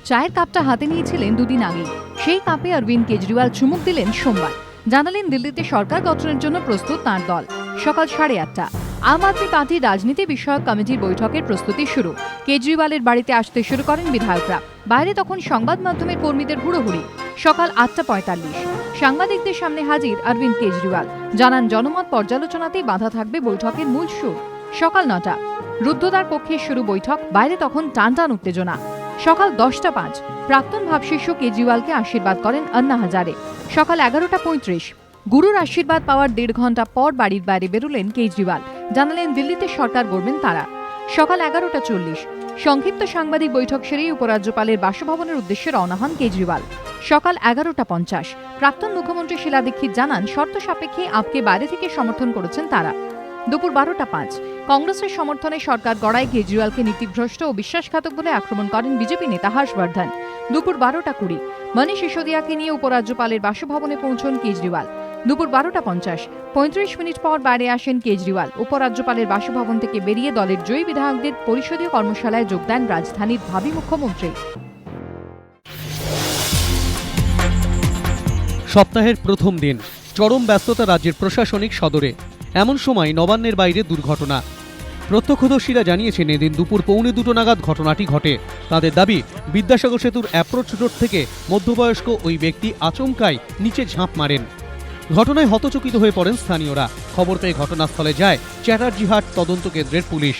চায়ের কাপটা হাতে নিয়েছিলেন দুদিন আগে। সেই কাপে অরবিন্দ কেজরিওয়াল চুমুক দিলেন সোমবার। জানালেন দিল্লিতে সরকার গঠনের জন্য প্রস্তুত তাঁর দল। সকাল 8:30 আম আদমি পার্টির রাজনীতি বিষয়ক কমিটির বৈঠকের প্রস্তুতি শুরু। কেজরিওয়ালের বাড়িতে আসতে শুরু করেন বিধায়করা। বাইরে তখন সংবাদ মাধ্যমের কর্মীদের হুড়োহুড়ি। সকাল 8:45 সাংবাদিকদের সামনে হাজির অরবিন্দ কেজরিওয়াল। জানান জনমত পর্যালোচনাতেই বাধা থাকবে বৈঠকের মূল সুর। সকাল 9টা রুদ্ধদ্বার কক্ষে শুরু বৈঠক। বাইরে তখন টানটান উত্তেজনা। সকাল 10:05 প্রাক্তন ভাবশিষ্য কেজরিওয়ালকে আশীর্বাদ করেন আন্না হাজারে। সকাল 11:35 গুরুর আশীর্বাদ পাওয়ার 1.5 ঘন্টা পর বাড়ির বাইরে বেরোলেন কেজরিওয়াল। জানালেন দিল্লিতে সরকার গড়বেন তারা। সকাল 11:40 সংক্ষিপ্ত সাংবাদিক বৈঠক সেরেই উপরাজ্যপালের বাসভবনের উদ্দেশ্যে রওনা হন কেজরিওয়াল। সকাল 11:50 প্রাক্তন মুখ্যমন্ত্রী শীলা দীক্ষিত জানান শর্ত সাপেক্ষে আপকে বাইরে থেকে সমর্থন করেছেন তারা। দুপুর 12:05 কংগ্রেসের সমর্থনে সরকার গড়ায় কেজরিওয়ালকে নীতিভ্রষ্ট ও বিশ্বাসঘাতক বলে আক্রমণ করেন বিজেপি নেতা হর্ষবর্ধন। দুপুর 12:20 মনীষ সিসোদিয়াকে নিয়ে উপরাজ্যপালের বাসভবনে পৌঁছন কেজরিওয়াল। দুপুর 12:50 35 মিনিট পর বাইরে আসেন কেজরিওয়াল। উপরাজ্যপালের বাসভবন থেকে বেরিয়ে দলের জয়ী বিধায়কদের পরিষদীয় কর্মশালায় যোগ দেন রাজধানীর ভাবী মুখ্যমন্ত্রী। সপ্তাহের প্রথম দিন, চরম ব্যস্ততা রাজ্যের প্রশাসনিক সদরে। এমন সময় নবান্নের বাইরে দুর্ঘটনা। প্রত্যক্ষদর্শীরা জানিয়েছেন এদিন দুপুর 1:45 নাগাদ ঘটনাটি ঘটে। তাদের দাবি, বিদ্যাসাগর সেতুর অ্যাপ্রোচ রোড থেকে মধ্যবয়স্ক ওই ব্যক্তি আচমকাই নিচে ঝাঁপ মারেন। ঘটনায় হতচকিত হয়ে পড়েন স্থানীয়রা। খবর পেয়ে ঘটনাস্থলে যায় চ্যাটার্জিহাট তদন্ত কেন্দ্রের পুলিশ।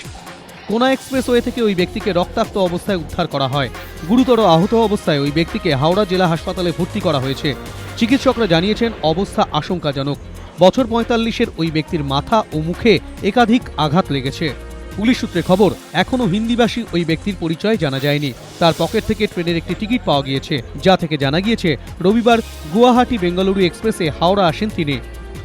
কোনা এক্সপ্রেসওয়ে থেকে ওই ব্যক্তিকে রক্তাক্ত অবস্থায় উদ্ধার করা হয়। গুরুতর আহত অবস্থায় ওই ব্যক্তিকে হাওড়া জেলা হাসপাতালে ভর্তি করা হয়েছে। চিকিৎসকরা জানিয়েছেন অবস্থা আশঙ্কাজনক। বছর 45-এর ওই ব্যক্তির মাথা ও মুখে একাধিক আঘাত লেগেছে। পুলিশ সূত্রে খবর, এখনও হিন্দিভাষী ওই ব্যক্তির পরিচয় জানা যায়নি। তার পকেট থেকে ট্রেনের একটি টিকিট পাওয়া গিয়েছে, যা থেকে জানা গিয়েছে রবিবার গুয়াহাটি বেঙ্গালুরু এক্সপ্রেসে হাওড়া আসেন তিনি।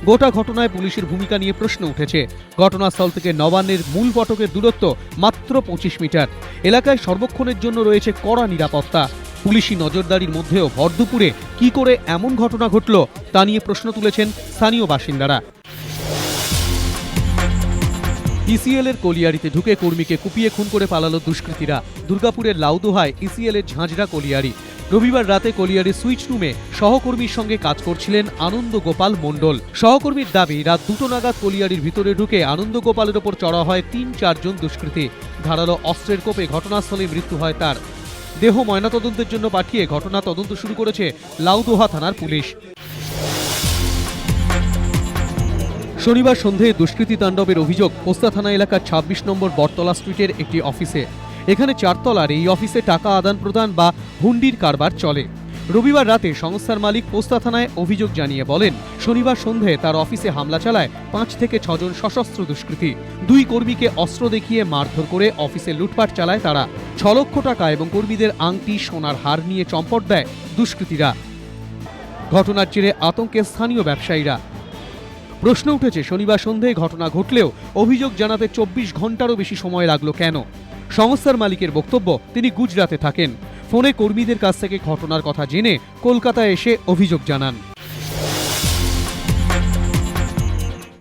গোটা ঘটনায় পুলিশের ভূমিকা নিয়ে প্রশ্ন উঠেছে। ঘটনাস্থল থেকে নবান্নের মূল ফটকের দূরত্ব মাত্র 25 মিটার। এলাকায় সর্বক্ষণের জন্য রয়েছে কড়া নিরাপত্তা। পুলিশি নজরদারির মধ্যেও ভরদুপুরে কি করে এমন ঘটনা ঘটল তা নিয়ে প্রশ্ন তুলেছেন স্থানীয় বাসিন্দারা। ইসিএল এর কলিয়ারিতে ঢুকে কর্মীকে কুপিয়ে খুন করে পালালো দুষ্কৃতীরা। দুর্গাপুরের লাউদোহায় ইসিএল এর ঝাঁঝরা কলিয়ারি। রবিবার রাতে কলিয়ারির সুইচ রুমে সহকর্মীর সঙ্গে কাজ করছিলেন আনন্দ গোপাল মণ্ডল। সহকর্মীর দাবি, রাত 2টো নাগাদ কলিয়ারির ভিতরে ঢুকে আনন্দ গোপালের ওপর চড়া হয় 3-4 জন দুষ্কৃতী। ধারালো অস্ত্রের কোপে ঘটনাস্থলে মৃত্যু হয় তার। দেহ ময়নাতদন্তের জন্য পাঠিয়ে ঘটনা তদন্ত শুরু করেছে লাউদোহা থানার পুলিশ। শনিবার সন্ধ্যায় দুষ্কৃতী তাণ্ডবের অভিযোগ পোস্তা থানা এলাকার 26 নম্বর বটতলা স্ট্রিটের একটি অফিসে। এখানে 4 তলার এই অফিসে টাকা আদান প্রদান বা হুন্ডির কারবার চলে। রবিবার রাতে সংস্থার মালিক পোস্তা থানায় অভিযোগ জানিয়ে বলেন, শনিবার সন্ধ্যায় তার অফিসে হামলা চালায় 5 থেকে 6 জন সশস্ত্র দুষ্কৃতী। 2 কর্মীকে অস্ত্র দেখিয়ে মারধর করে অফিসে লুটপাট চালায় তারা। 6 লক্ষ টাকা এবং কর্মীদের আংটি, সোনার হার নিয়ে চম্পট দেয় দুষ্কৃতীরা। ঘটনার জেরে আতঙ্কে স্থানীয় ব্যবসায়ীরা। প্রশ্ন উঠেছে, শনিবার সন্ধ্যায় ঘটনা ঘটলেও অভিযোগ জানাতে 24 ঘন্টারও বেশি সময় লাগলো কেন? সংস্থার মালিকের বক্তব্য, তিনি গুজরাতে থাকেন। ফোনে কর্মীদের কাছ থেকে ঘটনার কথা জেনে কলকাতায় এসে অভিযোগ জানান।